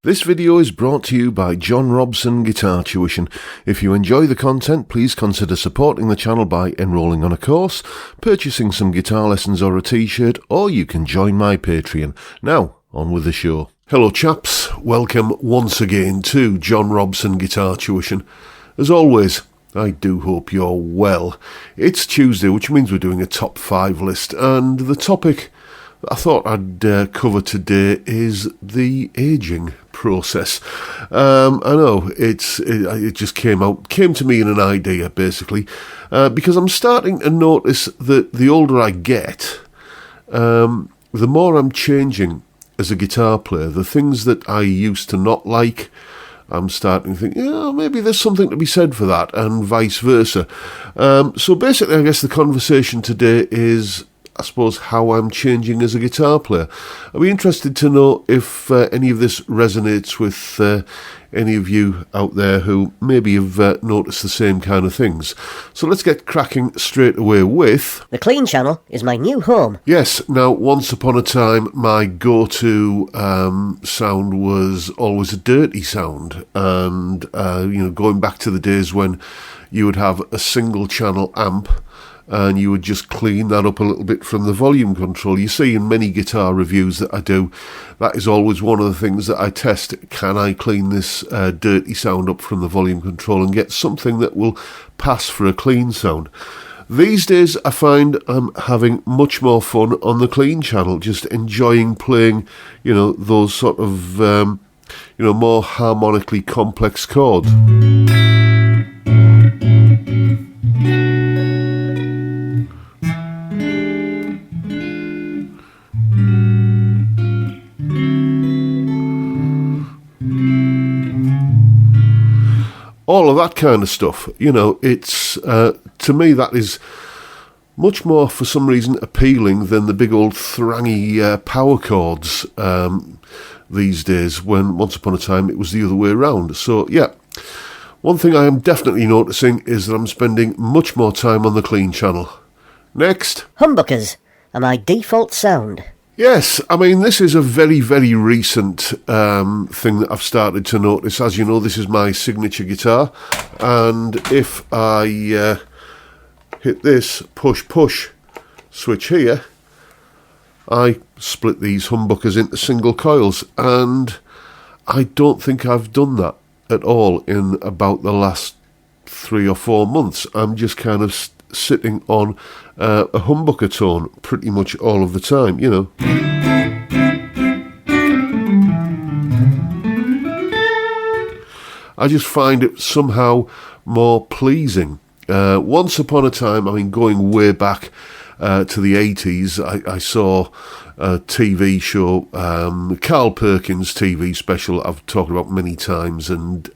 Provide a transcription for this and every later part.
This video is brought to you by John Robson Guitar Tuition. If you enjoy the content, please consider supporting the channel by enrolling on a course, purchasing some guitar lessons or a t-shirt, or you can join my Patreon. Now, on with the show. Hello chaps, welcome once again to John Robson Guitar Tuition. As always, I do hope you're well. It's Tuesday, which means we're doing a top 5 list, and the topic I thought I'd cover today is the aging process. I know it just came to me in an idea basically, because I'm starting to notice that the older I get, the more I'm changing as a guitar player. The things that I used to not like, I'm starting to think, maybe there's something to be said for that, and vice versa. So basically, I guess the conversation today is, I suppose, how I'm changing as a guitar player. I'd be interested to know if any of this resonates with any of you out there who maybe have noticed the same kind of things. So let's get cracking straight away with... The Clean channel is my new home. Yes, now once upon a time my go-to sound was always a dirty sound, and going back to the days when you would have a single channel amp and you would just clean that up a little bit from the volume control. You see in many guitar reviews that I do, that is always one of the things that I test. Can I clean this dirty sound up from the volume control and get something that will pass for a clean sound? These days I find I'm having much more fun on the Clean channel, just enjoying playing, those sort of, more harmonically complex chords. All of that kind of stuff, it's, to me, that is much more, for some reason, appealing than the big old thrangy power chords these days, when once upon a time it was the other way around. So, yeah, one thing I am definitely noticing is that I'm spending much more time on the Clean channel. Next. Humbuckers are my default sound. Yes, I mean, this is a very, very recent thing that I've started to notice. As you know, this is my signature guitar, and if I hit this push switch here, I split these humbuckers into single coils, and I don't think I've done that at all in about the last 3 or 4 months. I'm just kind of sitting on a humbucker tone pretty much all of the time, I just find it somehow more pleasing. Once upon a time, I mean, going way back to the 80s, I saw a TV show, Carl Perkins TV special I've talked about many times, and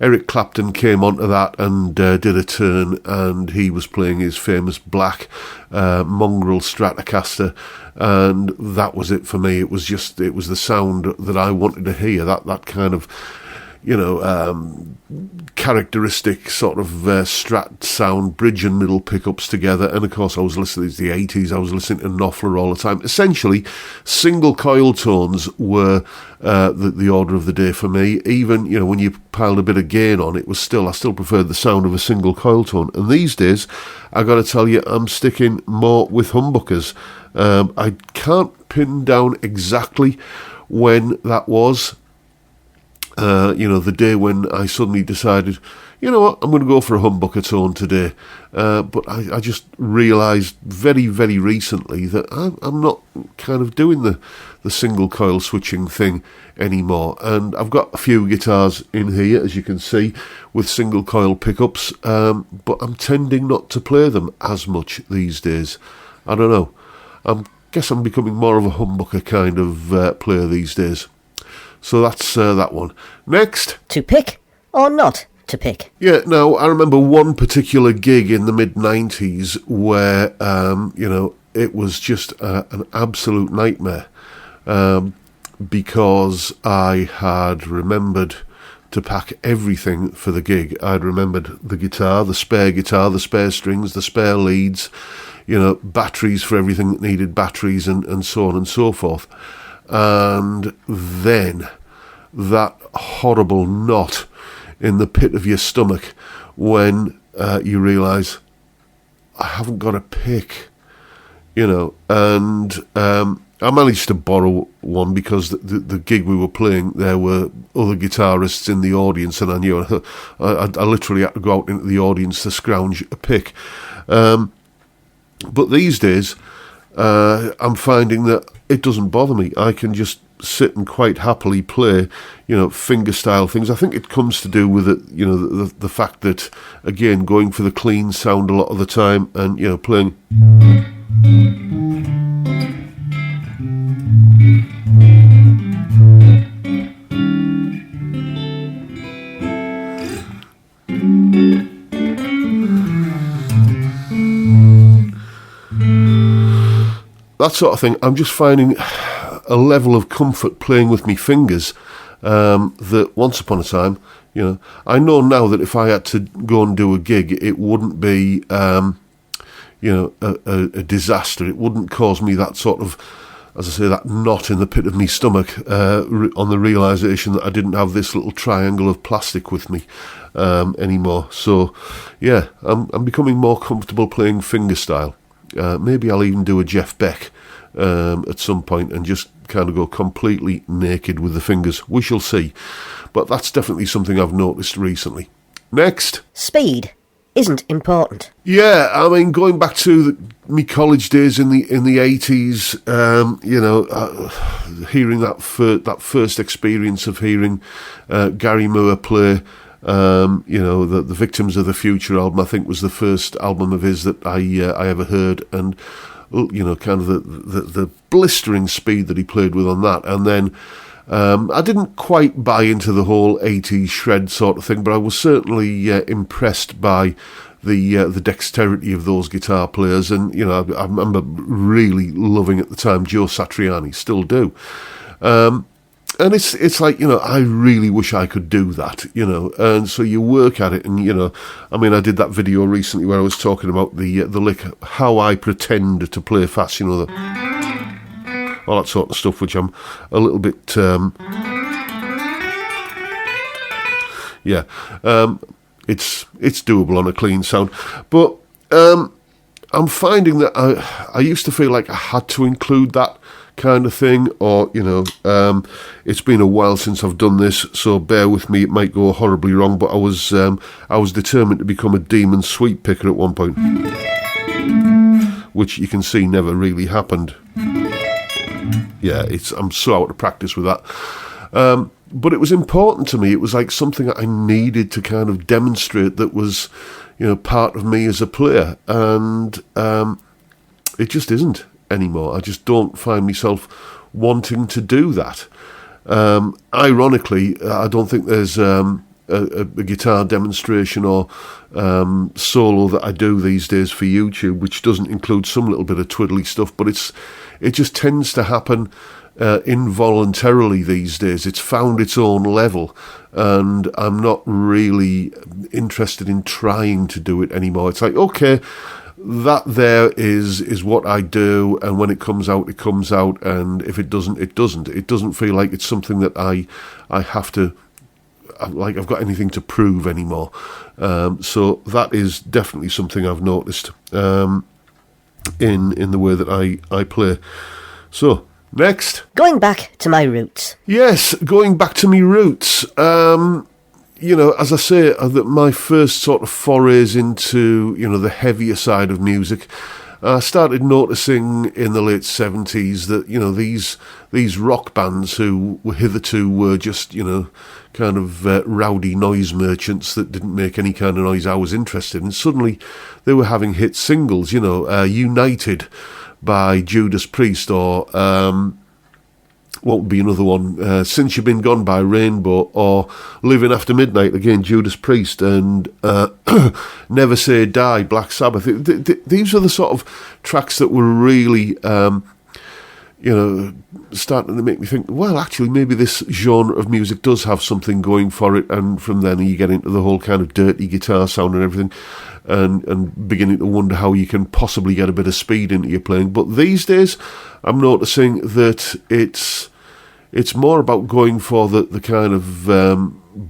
Eric Clapton came onto that and did a turn, and he was playing his famous black mongrel Stratocaster, and that was it for me. It was the sound that I wanted to hear, that kind of characteristic sort of Strat sound, bridge and middle pickups together. And of course I was listening to the 80s, I was listening to Knopfler all the time. Essentially, single coil tones were the order of the day for me. Even, when you piled a bit of gain on, I still preferred the sound of a single coil tone. And these days, I got to tell you, I'm sticking more with humbuckers. I can't pin down exactly when that was. The day when I suddenly decided, I'm going to go for a humbucker tone today. But I just realised very, very recently that I'm not kind of doing the single coil switching thing anymore. And I've got a few guitars in here, as you can see, with single coil pickups, but I'm tending not to play them as much these days. I don't know. I guess I'm becoming more of a humbucker kind of player these days. So that's that one. Next. To pick or not to pick? Yeah, now, I remember one particular gig in the mid-90s where, it was just an absolute nightmare, because I had remembered to pack everything for the gig. I'd remembered the guitar, the spare strings, the spare leads, batteries for everything that needed batteries, and so on and so forth. And then that horrible knot in the pit of your stomach when you realise, I haven't got a pick, and I managed to borrow one because the gig we were playing, there were other guitarists in the audience, and I knew I literally had to go out into the audience to scrounge a pick. But these days, I'm finding that it doesn't bother me. I can just sit and quite happily play, fingerstyle things. I think it comes to do with it, the fact that, again, going for the clean sound a lot of the time and, playing. That sort of thing. I'm just finding a level of comfort playing with my fingers that once upon a time, I know now that if I had to go and do a gig, it wouldn't be, a disaster. It wouldn't cause me that sort of, as I say, that knot in the pit of my stomach on the realisation that I didn't have this little triangle of plastic with me anymore. So, yeah, I'm becoming more comfortable playing fingerstyle. Maybe I'll even do a Jeff Beck at some point and just kind of go completely naked with the fingers. We shall see. But that's definitely something I've noticed recently. Next. Speed isn't important. Yeah, I mean, going back to me college days in the 80s, hearing that first experience of hearing Gary Moore play, the Victims of the Future album, I think, was the first album of his that I ever heard, and kind of the blistering speed that he played with on that. And then I didn't quite buy into the whole 80s shred sort of thing, but I was certainly impressed by the dexterity of those guitar players. And I remember really loving at the time Joe Satriani, still do. And it's like, I really wish I could do that, and so you work at it, and, I did that video recently where I was talking about the lick, how I pretend to play fast, all that sort of stuff, which I'm a little bit, it's doable on a clean sound, but I'm finding that I used to feel like I had to include that kind of thing, or it's been a while since I've done this, so bear with me, it might go horribly wrong, but I was determined to become a demon sweep picker at one point, which you can see never really happened. I'm so out of practice with that, but it was important to me. It was like something that I needed to kind of demonstrate that was part of me as a player, and it just isn't anymore. I just don't find myself wanting to do that. Ironically, I don't think there's a guitar demonstration or solo that I do these days for YouTube which doesn't include some little bit of twiddly stuff, but it just tends to happen involuntarily these days. It's found its own level, and I'm not really interested in trying to do it anymore. It's like, okay, that there is what I do, and when it comes out, it comes out, and if it doesn't, it doesn't. It doesn't feel like it's something that I have to, like I've got anything to prove anymore. So that is definitely something I've noticed in the way that I play. So, next. Going back to my roots. Yes, going back to my roots. As I say, that my first sort of forays into, the heavier side of music, I started noticing in the late 70s that, these rock bands who were hitherto just, kind of rowdy noise merchants that didn't make any kind of noise I was interested in, suddenly they were having hit singles, United by Judas Priest, or what would be another one? Since You've Been Gone by Rainbow, or Living After Midnight, again, Judas Priest, and Never Say Die, Black Sabbath. These are the sort of tracks that were really, starting to make me think, well, actually, maybe this genre of music does have something going for it, and from then you get into the whole kind of dirty guitar sound and everything, and beginning to wonder how you can possibly get a bit of speed into your playing. But these days, I'm noticing that it's it's more about going for the kind of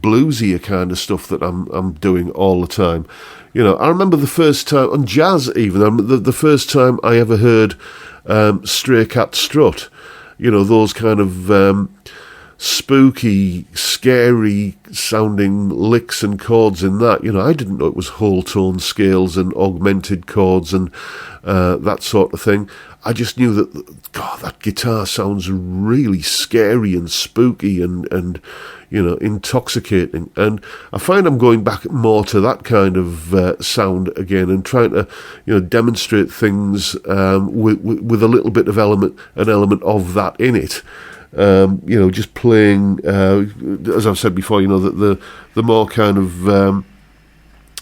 bluesier kind of stuff that I'm doing all the time. You know, I remember the first time, on jazz even, the first time I ever heard Stray Cat Strut, you know, those kind of spooky, scary sounding licks and chords in that. You know, I didn't know it was whole tone scales and augmented chords and that sort of thing. I just knew that, God, that guitar sounds really scary and spooky and you know, intoxicating. And I find I'm going back more to that kind of sound again and trying to, you know, demonstrate things with a little bit of an element of that in it. You know, just playing, as I've said before, you know, that the more kind of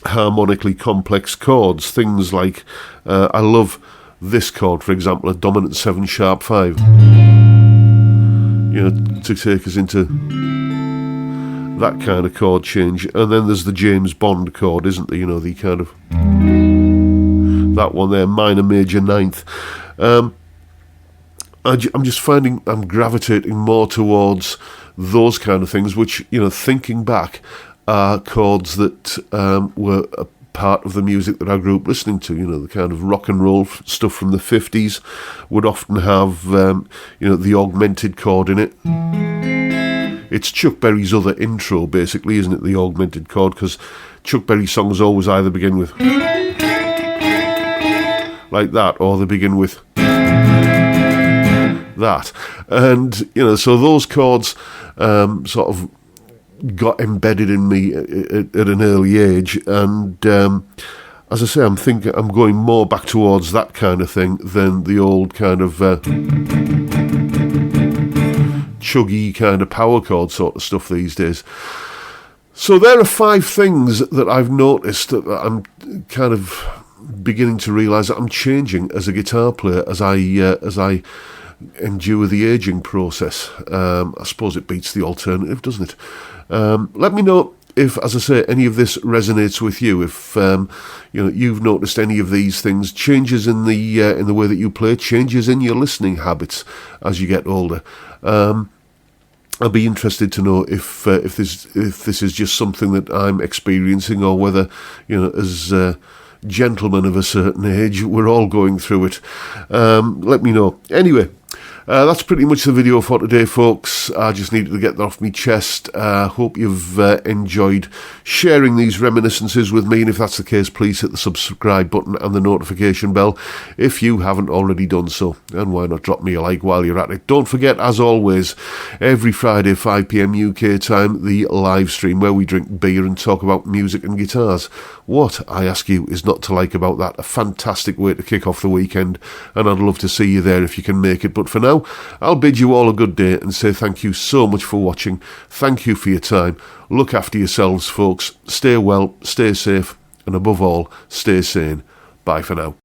harmonically complex chords, things like, I love this chord, for example, a dominant 7 sharp 5, you know, to take us into that kind of chord change. And then there's the James Bond chord, isn't there, you know, the kind of, that one there, minor major ninth. I'm just finding I'm gravitating more towards those kind of things, which, you know, thinking back, are chords that were a part of the music that I grew up listening to. You know, the kind of rock and roll stuff from the 50s would often have, you know, the augmented chord in it. It's Chuck Berry's other intro, basically, isn't it, the augmented chord? Because Chuck Berry songs always either begin with like that, or they begin with that. And, you know, so those chords sort of got embedded in me at an early age. And as I say, I'm going more back towards that kind of thing than the old kind of chuggy kind of power chord sort of stuff these days. So there are 5 things that I've noticed that I'm kind of beginning to realise that I'm changing as a guitar player as I endure the aging process. I suppose it beats the alternative, doesn't it? Let me know if, as I say, any of this resonates with you. If you know, you've noticed any of these things, changes in the way that you play, changes in your listening habits as you get older. I'll be interested to know if this is just something that I'm experiencing, or whether, you know, as gentlemen of a certain age, we're all going through it. Let me know. Anyway, that's pretty much the video for today, folks. I just needed to get that off my chest. Hope you've enjoyed sharing these reminiscences with me, and if that's the case, please hit the subscribe button and the notification bell if you haven't already done so, and why not drop me a like while you're at it. Don't forget, as always, every Friday 5 PM UK time, the live stream where we drink beer and talk about music and guitars. What, I ask you, is not to like about that? A fantastic way to kick off the weekend, and I'd love to see you there if you can make it. But for now, I'll bid you all a good day and say thank you so much for watching. Thank you for your time. Look after yourselves, folks. Stay well, stay safe, and above all, stay sane. Bye for now.